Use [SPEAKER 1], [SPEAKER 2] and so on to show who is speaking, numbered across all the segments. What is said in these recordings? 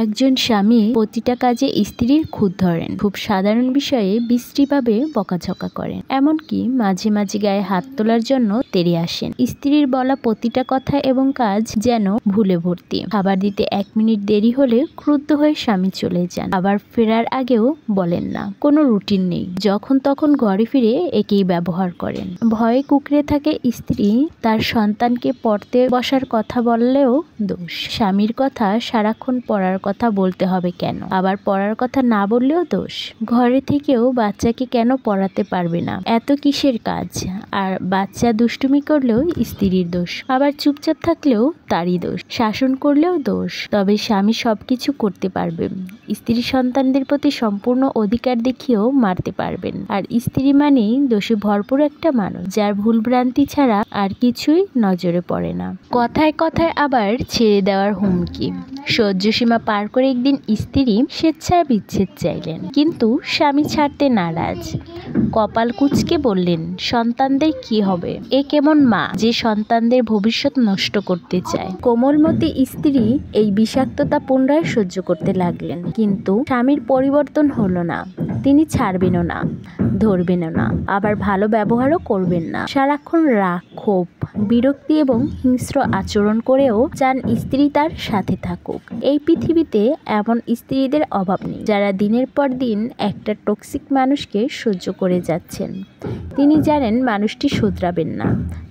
[SPEAKER 1] একজন স্বামী প্রতিটা কাজে স্ত্রীর খুঁত ধরেন, খুব সাধারণ বিষয়ে বিশ্রীভাবে বকাঝকা করেন, এমনকি মাঝে মাঝে গায়ে হাত তোলার জন্য তেড়ে আসেন। স্ত্রীর বলা প্রতিটা কথা এবং কাজ যেন ভুলে ভর্তি। খাবার দিতে 1 মিনিট দেরি হলে ক্রুদ্ধ হয়ে স্বামী চলে যান, আবার ফেরার আগেও বলেন না। কোনো রুটিন নেই, যখন তখন ঘরে ফিরে একেই ব্যবহার করেন। ভয়ে কুঁকড়ে থাকে স্ত্রী, তার সন্তানকে পড়তে বসার কথা বললেও দোষ। স্বামীর কথা সারাক্ষণ পড়ার কথা বলতে হবে কেন, আবার পড়ার কথা না বললেও দোষ। ঘরে থেকেও বাচ্চাকে কেন পড়াতে পারবে না, এত কিসের কাজ? আর বাচ্চা দুষ্টুমি করলেও স্ত্রীর দোষ, আবার চুপচাপ থাকলেও তারই দোষ। শাসন করলেও দোষ। তবে স্বামী সবকিছু করতে পারবেন, স্ত্রী সন্তানদের প্রতি সম্পূর্ণ অধিকার দেখিয়েও মারতে পারবেন। আর স্ত্রী মানেই দোষে ভরপুর একটা মানুষ, যার ভুলভ্রান্তি ছাড়া আর কিছুই নজরে পড়ে না। কথায় কথায় আবার ছেড়ে দেওয়ার হুমকি। সহ্য সীমা পার করে একদিন স্ত্রী স্বেচ্ছায় বিচ্ছেদ চাইলেন, কিন্তু স্বামী ছাড়তে নারাজ। কপাল কুঁচকে বললেন, সন্তানদের কি হবে? এ কেমন মা যে সন্তানদের ভবিষ্যৎ নষ্ট করতে চায়? কোমলমতি স্ত্রী এই বিষাক্ততা পুনরায় সহ্য করতে লাগলেন, কিন্তু স্বামীর পরিবর্তন হলো না। তিনি ছাড়বেনও না, ধরবেনও না, আবার ভালো ব্যবহারও করবেন না। সারাক্ষণ রাগ, ক্ষোভ, বিরক্তি এবং হিংস্র আচরণ করেও চান স্ত্রী তার সাথে থাকুক। এই পৃথিবীতে এমন স্ত্রীদের অভাব নেই, যারা দিনের পর দিন একটা টক্সিক মানুষকে সহ্য করে যাচ্ছেন। তিনি জানেন মানুষটি শুধরাবেন না,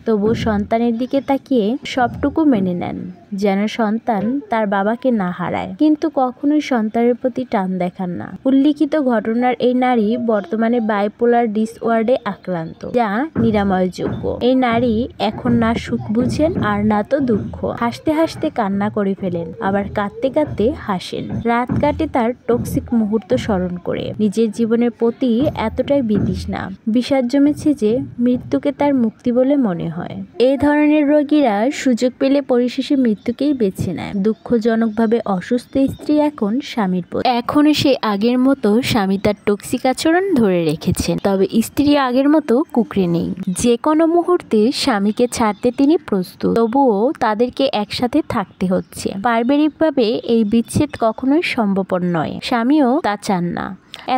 [SPEAKER 1] তবুও সন্তানের দিকে তাকিয়ে সবটুকু মেনে নেন, যেন সন্তান তার বাবাকে না হারায়, কিন্তু কখনোই সন্তানের প্রতি টান দেখান না। উল্লিখিত ঘটনার এই নারী বর্তমানে বাইপোলার ডিসঅর্ডারে আক্রান্ত, যা নিরাময়যোগ্য। এই নারী এখন না সুখ বুঝেন আর না তো দুঃখ। হাসতে হাসতে কান্না করে ফেলেন, আবার কাঁদতে কাঁদতে হাসেন। রাত কাটে তার টক্সিক মুহূর্ত স্মরণ করে। নিজের জীবনের প্রতি এতটাই বিতৃষ্ণা, বিষাদ জমেছে যে মৃত্যুকে তার মুক্তি বলে মনে হয়। এই ধরনের রোগীরা সুযোগ পেলে পরিশেষে মৃত্যুকেই বেছে নেয়। দুঃখজনকভাবে অসুস্থ স্ত্রী এখন স্বামীর প্রতি। এখনো সে আগের মতো স্বামী তার টক্সিক আচরণ ধরে রেখেছেন, তবে স্ত্রী আগের মতো কুঁকড়ে নেই। যে কোনো মুহূর্তে স্বামীকে ছাড়তে তিনি প্রস্তুত, তবুও তাদেরকে একসাথে থাকতে হচ্ছে। পারিবারিকভাবে এই বিচ্ছেদ কখনোই সম্ভবপর নয়, স্বামীও তা চান না।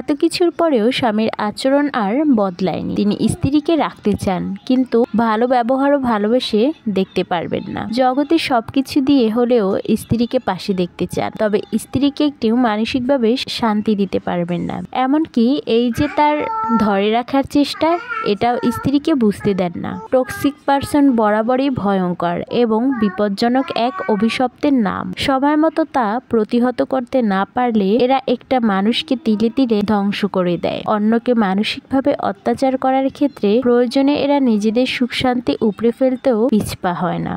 [SPEAKER 1] এত কিছুর পরেও স্বামীর আচরণ আর বদলায়নি। তিনি স্ত্রীকে রাখতে চান, কিন্তু ভালো ব্যবহার ও ভালোবেসে দেখতে পারবেন না। জগতে সবকিছু দিয়ে হলেও স্ত্রীকে পাশে দেখতে চান, তবে স্ত্রীকে একটু মানসিকভাবে শান্তি দিতে পারবেন না। এমনকি এই যে তার ধরে রাখার চেষ্টা, এটাও স্ত্রীকে বুঝতে দেন না। টক্সিক পারসন বরাবরই ভয়ঙ্কর এবং বিপজ্জনক এক অভিশপ্তের নাম। সময় মতো তা প্রতিহত করতে না পারলে এরা একটা মানুষকে তিলে তিলে ধ্বংস করে দেয়। অন্যকে মানসিকভাবে অত্যাচার করার ক্ষেত্রে প্রয়োজনে এরা নিজেদের সুখ শান্তি উপড়ে ফেলতেও পিছপা হয় না।